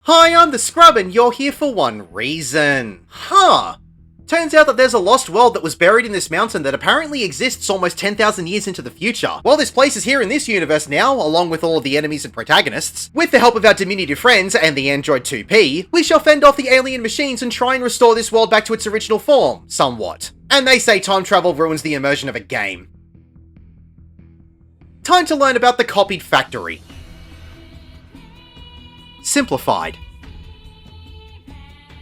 Hi, I'm the Scrub and you're here for one reason. Turns out that there's a lost world that was buried in this mountain that apparently exists almost 10,000 years into the future. Well, this place is here in this universe now, along with all of the enemies and protagonists. With the help of our diminutive friends and the android 2P, we shall fend off the alien machines and try and restore this world back to its original form, somewhat. And they say time travel ruins the immersion of a game. Time to learn about the copied factory. Simplified.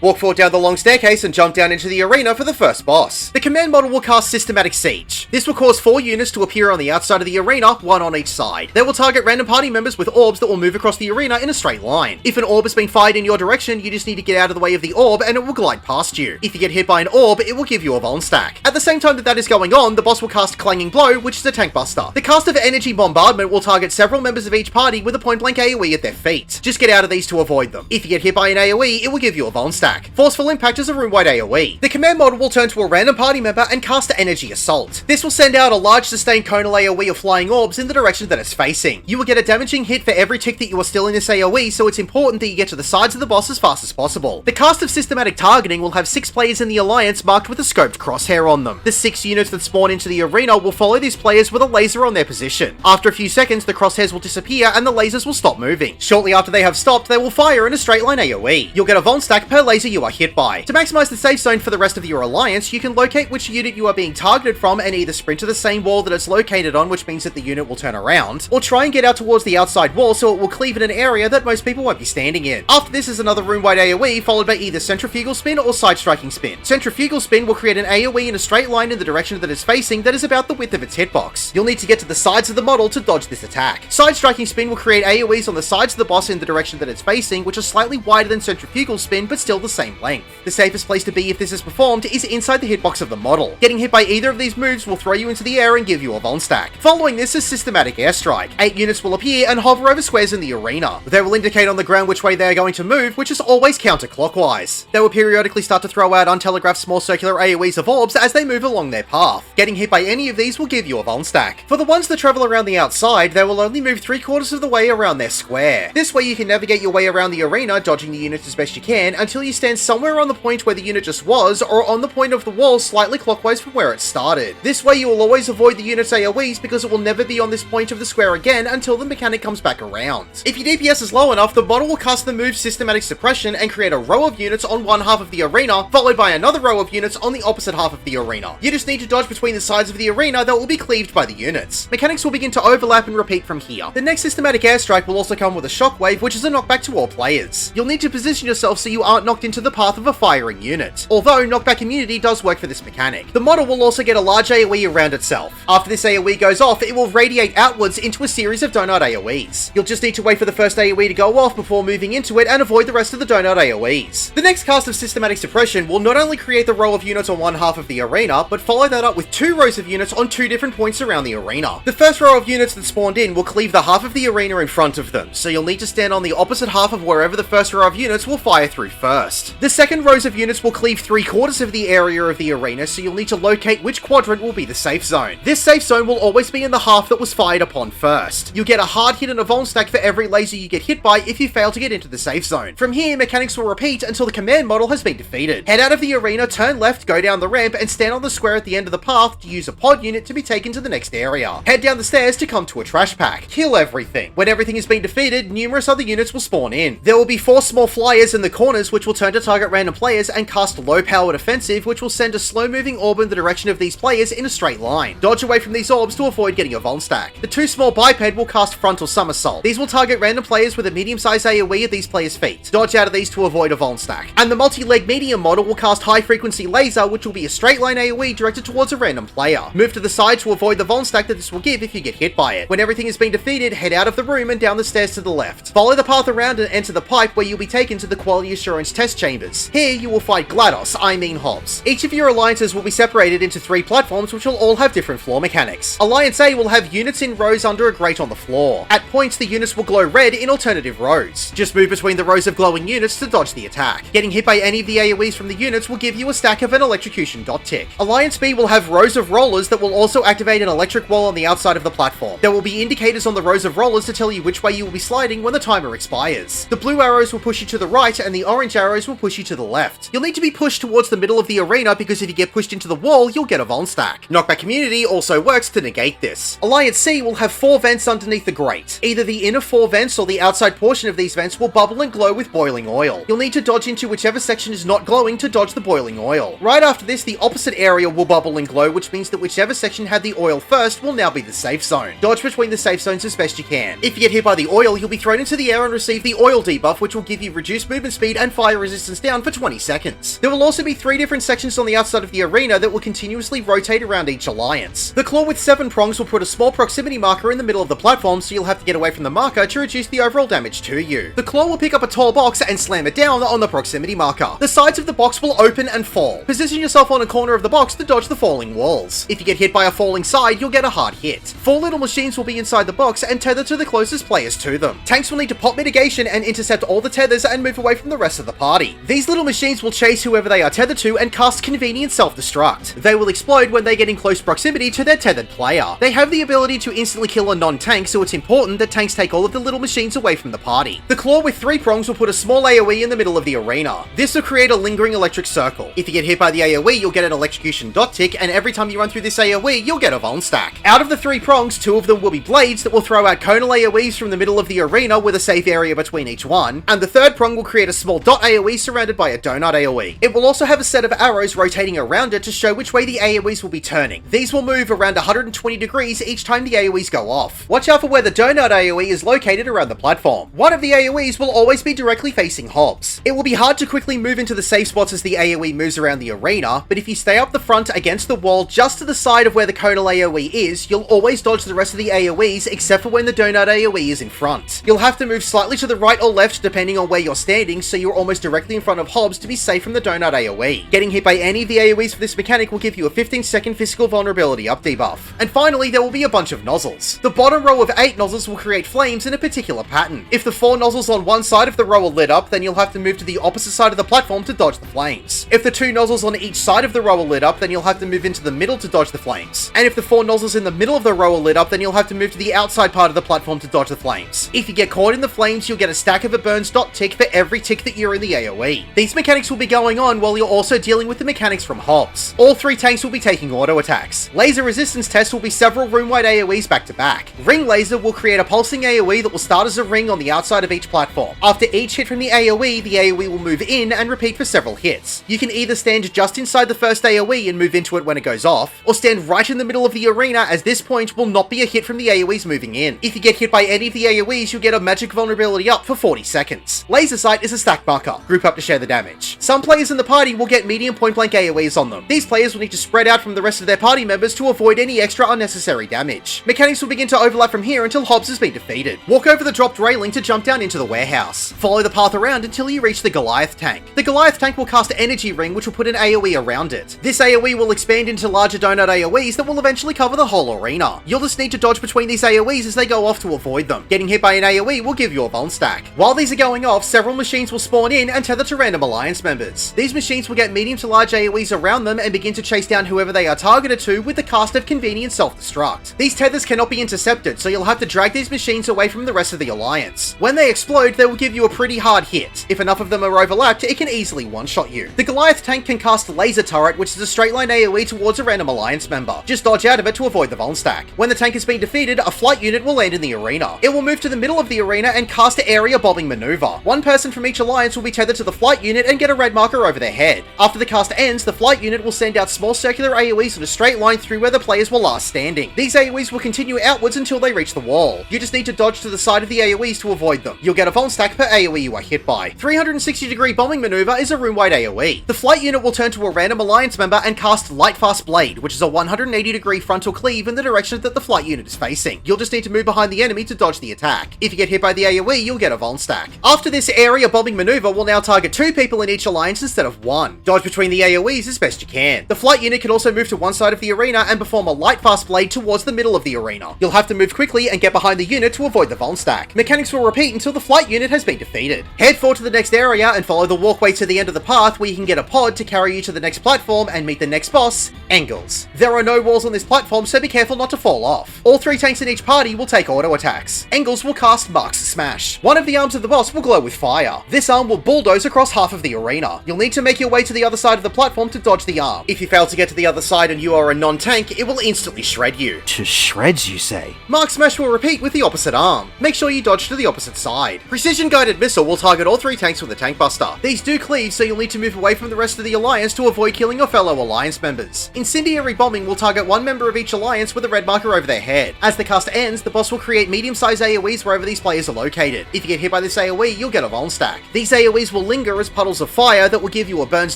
Walk forward down the long staircase and jump down into the arena for the first boss. The command model will cast Systematic Siege. This will cause 4 units to appear on the outside of the arena, 1 on each side. They will target random party members with orbs that will move across the arena in a straight line. If an orb has been fired in your direction, you just need to get out of the way of the orb and it will glide past you. If you get hit by an orb, it will give you a Vuln stack. At the same time that is going on, the boss will cast Clanging Blow, which is a tank buster. The cast of Energy Bombardment will target several members of each party with a point blank AoE at their feet. Just get out of these to avoid them. If you get hit by an AoE, it will give you a Vuln stack. Forceful Impact is a room-wide AoE. The command model will turn to a random party member and cast Energy Assault. This will send out a large sustained conal AoE of flying orbs in the direction that it's facing. You will get a damaging hit for every tick that you are still in this AoE, so it's important that you get to the sides of the boss as fast as possible. The cast of Systematic Targeting will have 6 players in the alliance marked with a scoped crosshair on them. The 6 units that spawn into the arena will follow these players with a laser on their position. After a few seconds, the crosshairs will disappear and the lasers will stop moving. Shortly after they have stopped, they will fire in a straight line AoE. You'll get a Vuln stack per laser you are hit by. To maximize the safe zone for the rest of your alliance, you can locate which unit you are being targeted from and either sprint to the same wall that it's located on, which means that the unit will turn around, or try and get out towards the outside wall so it will cleave in an area that most people won't be standing in. After this is another room-wide AoE followed by either Centrifugal Spin or Side Striking Spin. Centrifugal Spin will create an AoE in a straight line in the direction that it's facing that is about the width of its hitbox. You'll need to get to the sides of the model to dodge this attack. Side Striking Spin will create AoEs on the sides of the boss in the direction that it's facing, which are slightly wider than Centrifugal Spin but still the same length. The safest place to be if this is performed is inside the hitbox of the model. Getting hit by either of these moves will throw you into the air and give you a Vuln stack. Following this is Systematic Airstrike. 8 units will appear and hover over squares in the arena. They will indicate on the ground which way they are going to move, which is always counterclockwise. They will periodically start to throw out untelegraphed small circular AoEs of orbs as they move along their path. Getting hit by any of these will give you a Vuln stack. For the ones that travel around the outside, they will only move 3/4 of the way around their square. This way you can navigate your way around the arena, dodging the units as best you can, until you stand somewhere on the point where the unit just was, or on the point of the wall slightly clockwise from where it started. This way you will always avoid the unit's AoEs because it will never be on this point of the square again until the mechanic comes back around. If your DPS is low enough, the model will cast the move Systematic Suppression and create a row of units on one half of the arena, followed by another row of units on the opposite half of the arena. You just need to dodge between the sides of the arena that will be cleaved by the units. Mechanics will begin to overlap and repeat from here. The next Systematic Airstrike will also come with a Shockwave, which is a knockback to all players. You'll need to position yourself so you aren't knocked into the path of a firing unit. Although knockback immunity does work for this mechanic. The model will also get a large AoE around itself. After this AoE goes off, it will radiate outwards into a series of donut AoEs. You'll just need to wait for the first AoE to go off before moving into it and avoid the rest of the donut AoEs. The next cast of Systematic Suppression will not only create the row of units on one half of the arena, but follow that up with 2 rows of units on 2 different points around the arena. The first row of units that spawned in will cleave the half of the arena in front of them, so you'll need to stand on the opposite half of wherever the first row of units will fire through first. The second rows of units will cleave 3/4 of the area of the arena, so you'll need to locate which quadrant will be the safe zone. This safe zone will always be in the half that was fired upon first. You'll get a hard hit and a Vuln stack for every laser you get hit by if you fail to get into the safe zone. From here, mechanics will repeat until the command model has been defeated. Head out of the arena, turn left, go down the ramp, and stand on the square at the end of the path to use a pod unit to be taken to the next area. Head down the stairs to come to a trash pack. Kill everything. When everything has been defeated, numerous other units will spawn in. There will be 4 small flyers in the corners which will turn to target random players and cast low-powered offensive, which will send a slow-moving orb in the direction of these players in a straight line. Dodge away from these orbs to avoid getting a Vuln stack. The 2 small biped will cast Frontal Somersault. These will target random players with a medium-sized AoE at these players' feet. Dodge out of these to avoid a Vuln stack. And the multi-leg medium model will cast High-Frequency Laser, which will be a straight line AoE directed towards a random player. Move to the side to avoid the Vuln stack that this will give if you get hit by it. When everything has been defeated, head out of the room and down the stairs to the left. Follow the path around and enter the pipe where you'll be taken to the Quality Assurance Test test chambers. Here you will fight Hobbs. Each of your alliances will be separated into 3 platforms which will all have different floor mechanics. Alliance A will have units in rows under a grate on the floor. At points, the units will glow red in alternative rows. Just move between the rows of glowing units to dodge the attack. Getting hit by any of the AoEs from the units will give you a stack of an electrocution dot tick. Alliance B will have rows of rollers that will also activate an electric wall on the outside of the platform. There will be indicators on the rows of rollers to tell you which way you will be sliding when the timer expires. The blue arrows will push you to the right and the orange arrows will push you to the left. You'll need to be pushed towards the middle of the arena because if you get pushed into the wall, you'll get a Von stack. Knockback Community also works to negate this. Alliance C will have 4 vents underneath the grate. Either the inner 4 vents or the outside portion of these vents will bubble and glow with boiling oil. You'll need to dodge into whichever section is not glowing to dodge the boiling oil. Right after this, the opposite area will bubble and glow, which means that whichever section had the oil first will now be the safe zone. Dodge between the safe zones as best you can. If you get hit by the oil, you'll be thrown into the air and receive the oil debuff, which will give you reduced movement speed and fire resistance down for 20 seconds. There will also be 3 different sections on the outside of the arena that will continuously rotate around each alliance. The claw with 7 prongs will put a small proximity marker in the middle of the platform, so you'll have to get away from the marker to reduce the overall damage to you. The claw will pick up a tall box and slam it down on the proximity marker. The sides of the box will open and fall. Position yourself on a corner of the box to dodge the falling walls. If you get hit by a falling side, you'll get a hard hit. 4 little machines will be inside the box and tethered to the closest players to them. Tanks will need to pop mitigation and intercept all the tethers and move away from the rest of the party. These little machines will chase whoever they are tethered to and cast convenient self-destruct. They will explode when they get in close proximity to their tethered player. They have the ability to instantly kill a non-tank, so it's important that tanks take all of the little machines away from the party. The claw with 3 prongs will put a small AoE in the middle of the arena. This will create a lingering electric circle. If you get hit by the AoE, you'll get an electrocution dot tick, and every time you run through this AoE, you'll get a Von stack. Out of the 3 prongs, 2 of them will be blades that will throw out conal AoEs from the middle of the arena with a safe area between each one, and the 3rd prong will create a small dot AoE surrounded by a donut AoE. It will also have a set of arrows rotating around it to show which way the AoEs will be turning. These will move around 120 degrees each time the AoEs go off. Watch out for where the donut AoE is located around the platform. One of the AoEs will always be directly facing Hobbs. It will be hard to quickly move into the safe spots as the AoE moves around the arena, but if you stay up the front against the wall just to the side of where the conal AoE is, you'll always dodge the rest of the AoEs except for when the donut AoE is in front. You'll have to move slightly to the right or left depending on where you're standing, so you're almost directly in front of Hobbs to be safe from the donut AoE. Getting hit by any of the AoEs for this mechanic will give you a 15-second physical vulnerability up debuff. And finally, there will be a bunch of nozzles. The bottom row of 8 nozzles will create flames in a particular pattern. If the 4 nozzles on one side of the row are lit up, then you'll have to move to the opposite side of the platform to dodge the flames. If the 2 nozzles on each side of the row are lit up, then you'll have to move into the middle to dodge the flames. And if the 4 nozzles in the middle of the row are lit up, then you'll have to move to the outside part of the platform to dodge the flames. If you get caught in the flames, you'll get a stack of a burns dot tick for every tick that you're in the AoE. These mechanics will be going on while you're also dealing with the mechanics from Hobbs. All 3 tanks will be taking auto attacks. Laser resistance tests will be several room-wide AoEs back to back. Ring laser will create a pulsing AoE that will start as a ring on the outside of each platform. After each hit from the AoE will move in and repeat for several hits. You can either stand just inside the first AoE and move into it when it goes off, or stand right in the middle of the arena, as this point will not be a hit from the AoEs moving in. If you get hit by any of the AoEs, you'll get a magic vulnerability up for 40 seconds. Laser sight is a stack marker. Group up to share the damage. Some players in the party will get medium point blank AoEs on them. These players will need to spread out from the rest of their party members to avoid any extra unnecessary damage. Mechanics will begin to overlap from here until Hobbs has been defeated. Walk over the dropped railing to jump down into the warehouse. Follow the path around until you reach the Goliath tank. The Goliath tank will cast Energy Ring, which will put an AoE around it. This AoE will expand into larger donut AoEs that will eventually cover the whole arena. You'll just need to dodge between these AoEs as they go off to avoid them. Getting hit by an AoE will give you a Von stack. While these are going off, several machines will spawn in and tether to random alliance members. These machines will get medium to large AoEs around them and begin to chase down whoever they are targeted to with the cast of convenient self-destruct. These tethers cannot be intercepted, so you'll have to drag these machines away from the rest of the alliance. When they explode, they will give you a pretty hard hit. If enough of them are overlapped, it can easily one-shot you. The Goliath tank can cast Laser Turret, which is a straight line AoE towards a random alliance member. Just dodge out of it to avoid the Von stack. When the tank has been defeated, a flight unit will land in the arena. It will move to the middle of the arena and cast an area bombing maneuver. One person from each alliance will be tethered to the flight unit and get a red marker over their head. After the cast ends, the flight unit will send out small circular AoEs in a straight line through where the players were last standing. These AoEs will continue outwards until they reach the wall. You just need to dodge to the side of the AoEs to avoid them. You'll get a Von stack per AoE you are hit by. 360-degree bombing maneuver is a room-wide AoE. The flight unit will turn to a random alliance member and cast Lightfast Blade, which is a 180-degree frontal cleave in the direction that the flight unit is facing. You'll just need to move behind the enemy to dodge the attack. If you get hit by the AoE, you'll get a Von stack. After this area bombing maneuver will now target 2 people in each alliance instead of 1. Dodge between the AoEs as best you can. The flight unit can also move to one side of the arena and perform a light fast blade towards the middle of the arena. You'll have to move quickly and get behind the unit to avoid the Vuln stack. Mechanics will repeat until the flight unit has been defeated. Head forward to the next area and follow the walkway to the end of the path where you can get a pod to carry you to the next platform and meet the next boss, Engels. There are no walls on this platform, so be careful not to fall off. All 3 tanks in each party will take auto attacks. Engels will cast Mark's Smash. One of the arms of the boss will glow with fire. This arm will bulldoze across half of the arena. You'll need to make your way to the other side of the platform to dodge the arm. If you fail to get to the other side and you are a non-tank, it will instantly shred you. To shreds, you say? Mark Smash will repeat with the opposite arm. Make sure you dodge to the opposite side. Precision Guided Missile will target all 3 tanks with a Tank Buster. These do cleave, so you'll need to move away from the rest of the alliance to avoid killing your fellow alliance members. Incendiary Bombing will target 1 member of each alliance with a red marker over their head. As the cast ends, the boss will create medium-sized AoEs wherever these players are located. If you get hit by this AoE, you'll get a Vuln stack. These AoEs will linger as puddles of fire that will give you a burns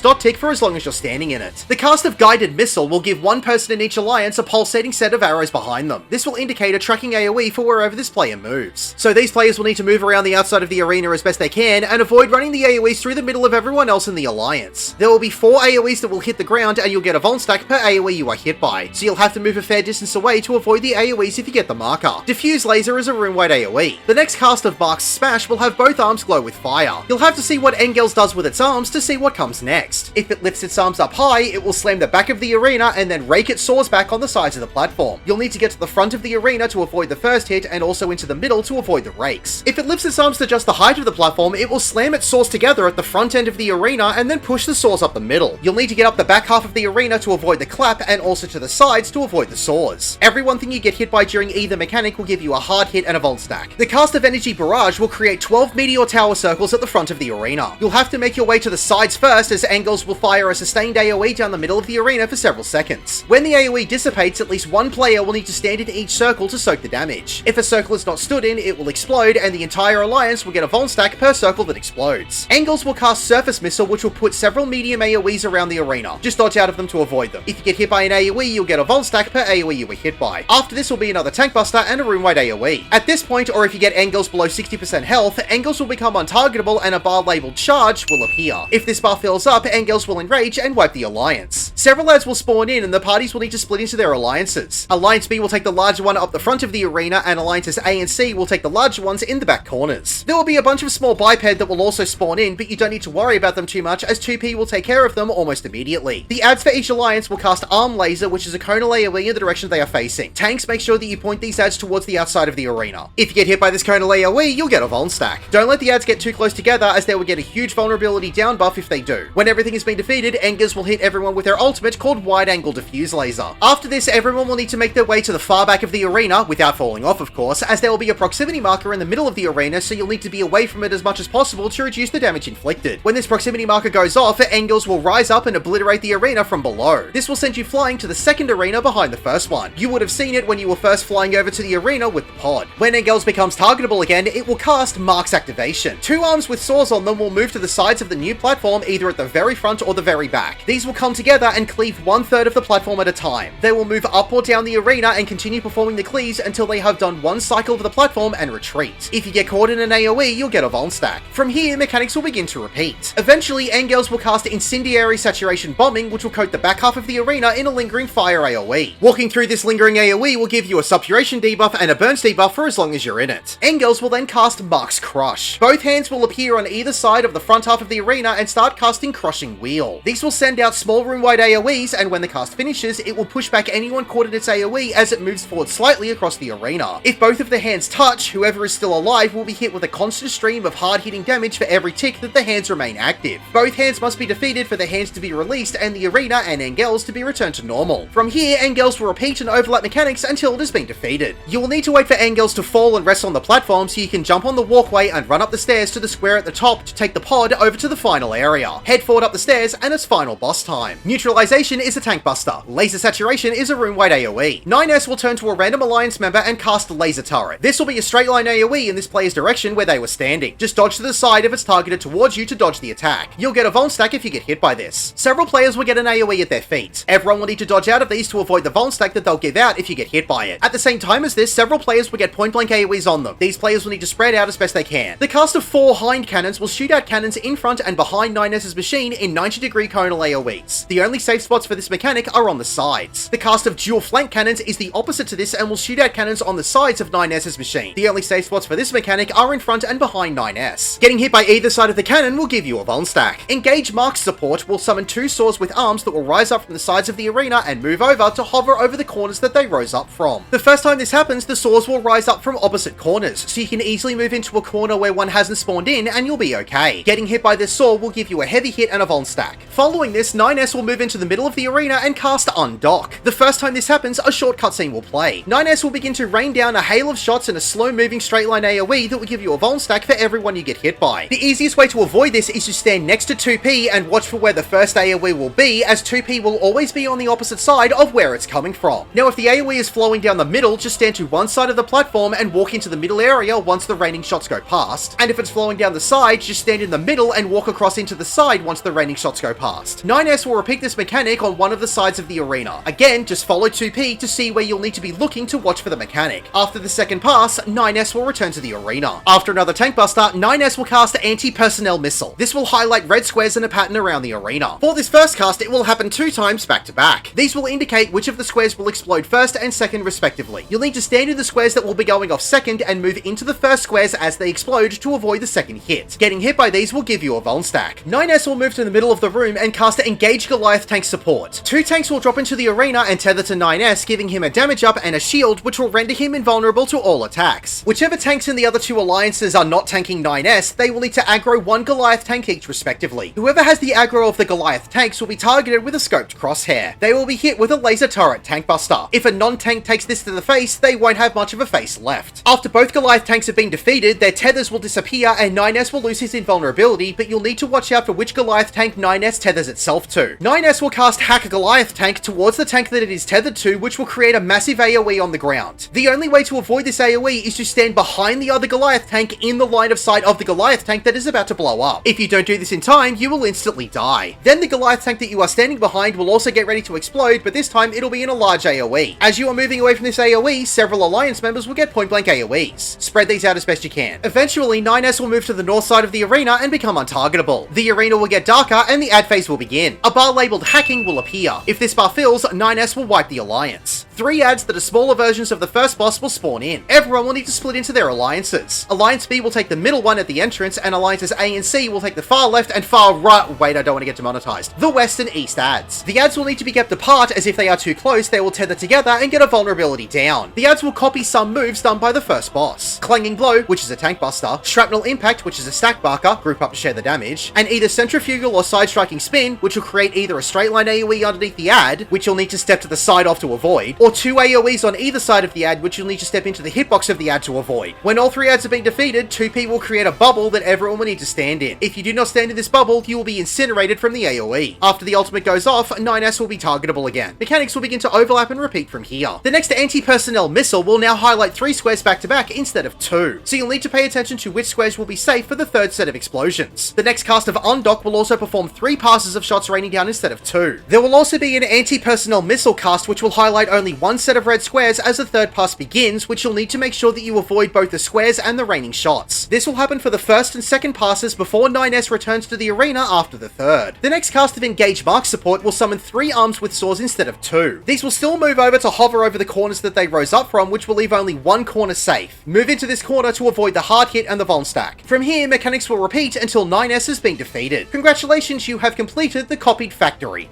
dot tick for as long as you're standing in it. The cast of Guided Missile will give 1 person in each alliance a pulsating set of arrows behind them. This will indicate a tracking AoE for wherever this player moves. So these players will need to move around the outside of the arena as best they can and avoid running the AoEs through the middle of everyone else in the alliance. There will be 4 AoEs that will hit the ground and you'll get a Vuln stack per AoE you are hit by, so you'll have to move a fair distance away to avoid the AoEs if you get the marker. Diffuse Laser is a room-wide AoE. The next cast of Mark's Smash will have both arms glow with fire. You'll have to see what Engels does with its arms to see what comes next. If it lifts its arms up high, it will slam the back of the arena and then rake its swords back on the sides of the platform. You'll need to get to the front of the arena to avoid the first hit and also into the middle to avoid the rakes. If it lifts its arms to just the height of the platform, it will slam its swords together at the front end of the arena and then push the swords up the middle. You'll need to get up the back half of the arena to avoid the clap and also to the sides to avoid the swords. Every one thing you get hit by during either mechanic will give you a hard hit and a Vuln stack. The cast of Energy Barrage will create 12 meteor tower circles at the front of the arena. You'll have to make your way to the sides first as Engels will fire a sustained AoE down the middle of the arena for several seconds. When the AoE dissipates, at least 1 player will need to stand in each circle to soak the damage. If a circle is not stood in, it will explode and the entire alliance will get a Vuln stack per circle that explodes. Engels will cast Surface Missile, which will put several medium AoEs around the arena. Just dodge out of them to avoid them. If you get hit by an AoE, you'll get a Vuln stack per AoE you were hit by. After this will be another Tank Buster and a room-wide AoE. At this point, or if you get Engels below 60% health, Engels will become untargetable and a bar labeled Charge will appear. If this bar fills up, Engels will enrage and wipe the alliance. Several ads will spawn in and the parties will need to split into their alliances. Alliance B will take the larger one up the front of the arena and Alliances A and C will take the larger ones in the back corners. There will be a bunch of small biped that will also spawn in, but you don't need to worry about them too much as 2P will take care of them almost immediately. The ads for each alliance will cast Arm Laser, which is a conal AoE in the direction they are facing. Tanks, make sure that you point these ads towards the outside of the arena. If you get hit by this conal AoE, you'll get a Vuln stack. Don't let the ads get too close together as they will get a huge vulnerability down buff if they do. When everything has been defeated, Engers will hit everyone with their ultimate called Wide Angle Diffuse Laser. After this, everyone will need to make their way to the far back of the arena, without falling off of course, as there will be a proximity marker in the middle of the arena, so you'll need to be away from it as much as possible to reduce the damage inflicted. When this proximity marker goes off, Engels will rise up and obliterate the arena from below. This will send you flying to the second arena behind the first one. You would have seen it when you were first flying over to the arena with the pod. When Engels becomes targetable again, it will cast Mark's Activation. 2 arms with saws on them will move to the sides of the new platform either at the very front or the very back. These will come together and cleave 1/3 of the platform at a time. They will move up or down the arena and continue performing the cleaves until they have done 1 cycle of the platform and retreat. If you get caught in an AoE, you'll get a Vuln stack. From here, mechanics will begin to repeat. Eventually, Engels will cast Incendiary Saturation Bombing, which will coat the back half of the arena in a lingering fire AoE. Walking through this lingering AoE will give you a Suppuration debuff and a Burns debuff for as long as you're in it. Engels will then cast Mark's Crush. Both hands will appear on either side of the front half of the arena and start casting Crushing Wheel. These will send out small room-wide AoEs, and when the cast finishes, it will push back anyone caught in its AoE as it moves forward slightly across the arena. If both of the hands touch, whoever is still alive will be hit with a constant stream of hard-hitting damage for every tick that the hands remain active. Both hands must be defeated for the hands to be released and the arena and Engels to be returned to normal. From here, Engels will repeat and overlap mechanics until it has been defeated. You will need to wait for Engels to fall and rest on the platform so you can jump on the walkway and run up the stairs to the square at the top to take the pod over to the final area. Head forward up the stairs and it's final boss time. Neutral Paralyzation is a tank buster. Laser Saturation is a room-wide AoE. NieR will turn to a random alliance member and cast a laser turret. This will be a straight line AoE in this player's direction where they were standing. Just dodge to the side if it's targeted towards you to dodge the attack. You'll get a Vuln stack if you get hit by this. Several players will get an AoE at their feet. Everyone will need to dodge out of these to avoid the Vuln stack that they'll give out if you get hit by it. At the same time as this, several players will get point-blank AoEs on them. These players will need to spread out as best they can. The cast of 4 hind cannons will shoot out cannons in front and behind NieR's machine in 90-degree conal AoEs. The only safe spots for this mechanic are on the sides. The cast of dual flank cannons is the opposite to this and will shoot out cannons on the sides of NieR's machine. The only safe spots for this mechanic are in front and behind NieR. Getting hit by either side of the cannon will give you a Vuln stack. Engage Mark's support will summon 2 swords with arms that will rise up from the sides of the arena and move over to hover over the corners that they rose up from. The first time this happens, the swords will rise up from opposite corners, so you can easily move into a corner where one hasn't spawned in and you'll be okay. Getting hit by this sword will give you a heavy hit and a Vuln stack. Following this, NieR will move into the middle of the arena and cast Undock. The first time this happens, a short cutscene will play. NieR will begin to rain down a hail of shots and a slow-moving straight-line AoE that will give you a Vuln stack for everyone you get hit by. The easiest way to avoid this is to stand next to 2P and watch for where the first AoE will be, as 2P will always be on the opposite side of where it's coming from. Now, if the AoE is flowing down the middle, just stand to one side of the platform and walk into the middle area once the raining shots go past. And if it's flowing down the side, just stand in the middle and walk across into the side once the raining shots go past. NieR will repeat this mechanic on one of the sides of the arena. Again, just follow 2P to see where you'll need to be looking to watch for the mechanic. After the second pass, NieR will return to the arena. After another tank buster, NieR will cast Anti-Personnel Missile. This will highlight red squares in a pattern around the arena. For this first cast, it will happen 2 times back to back. These will indicate which of the squares will explode first and second respectively. You'll need to stand in the squares that will be going off second and move into the first squares as they explode to avoid the second hit. Getting hit by these will give you a Vuln stack. NieR will move to the middle of the room and cast Engage Goliath Tank Support. 2 tanks will drop into the arena and tether to NieR, giving him a damage up and a shield which will render him invulnerable to all attacks. Whichever tanks in the other 2 alliances are not tanking NieR, they will need to aggro 1 Goliath tank each respectively. Whoever has the aggro of the Goliath tanks will be targeted with a scoped crosshair. They will be hit with a laser turret tank buster. If a non-tank takes this to the face, they won't have much of a face left. After both Goliath tanks have been defeated, their tethers will disappear and NieR will lose his invulnerability, but you'll need to watch out for which Goliath tank NieR tethers itself to. NieR will cast Hack a Goliath tank towards the tank that it is tethered to, which will create a massive AoE on the ground. The only way to avoid this AoE is to stand behind the other Goliath tank in the line of sight of the Goliath tank that is about to blow up. If you don't do this in time, you will instantly die. Then the Goliath tank that you are standing behind will also get ready to explode, but this time it'll be in a large AoE. As you are moving away from this AoE, several alliance members will get point-blank AoEs. Spread these out as best you can. Eventually, NieR will move to the north side of the arena and become untargetable. The arena will get darker and the ad phase will begin. A bar labeled Hacking will appear. If this bar fills, NieR will wipe the alliance. 3 ads that are smaller versions of the first boss will spawn in. Everyone will need to split into their alliances. Alliance B will take the middle one at the entrance, and Alliances A and C will take the far left and far right— wait, I don't want to get demonetized— the west and east ads. The ads will need to be kept apart, as if they are too close, they will tether together and get a vulnerability down. The ads will copy some moves done by the first boss. Clanging Blow, which is a tank buster, Shrapnel Impact, which is a stack barker, group up to share the damage, and either Centrifugal or Side Striking Spin, which will create either a straight line AoE underneath the ad, which you'll need to step to the side of to avoid, or 2 AoEs on either side of the ad, which you'll need to step into the hitbox of the ad to avoid. When all 3 ads have been defeated, 2P will create a bubble that everyone will need to stand in. If you do not stand in this bubble, you will be incinerated from the AoE. After the ultimate goes off, NieR will be targetable again. Mechanics will begin to overlap and repeat from here. The next Anti-Personnel Missile will now highlight 3 squares back to back instead of 2, so you'll need to pay attention to which squares will be safe for the 3rd set of explosions. The next cast of Undock will also perform 3 passes of shots raining down instead of 2. There will also be an Anti-Personnel Missile cast which will highlight only 1 set of red squares as the 3rd pass begins, which you'll need to make sure that you avoid both the squares and the raining shots. This will happen for the 1st and 2nd passes before NieR returns to the arena after the 3rd. The next cast of Engage Mark support will summon 3 arms with swords instead of 2. These will still move over to hover over the corners that they rose up from, which will leave only 1 corner safe. Move into this corner to avoid the hard hit and the Vuln stack. From here, mechanics will repeat until NieR has been defeated. Congratulations, you have completed the copied factory.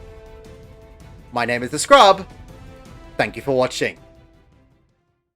My name is The Scrub. Thank you for watching.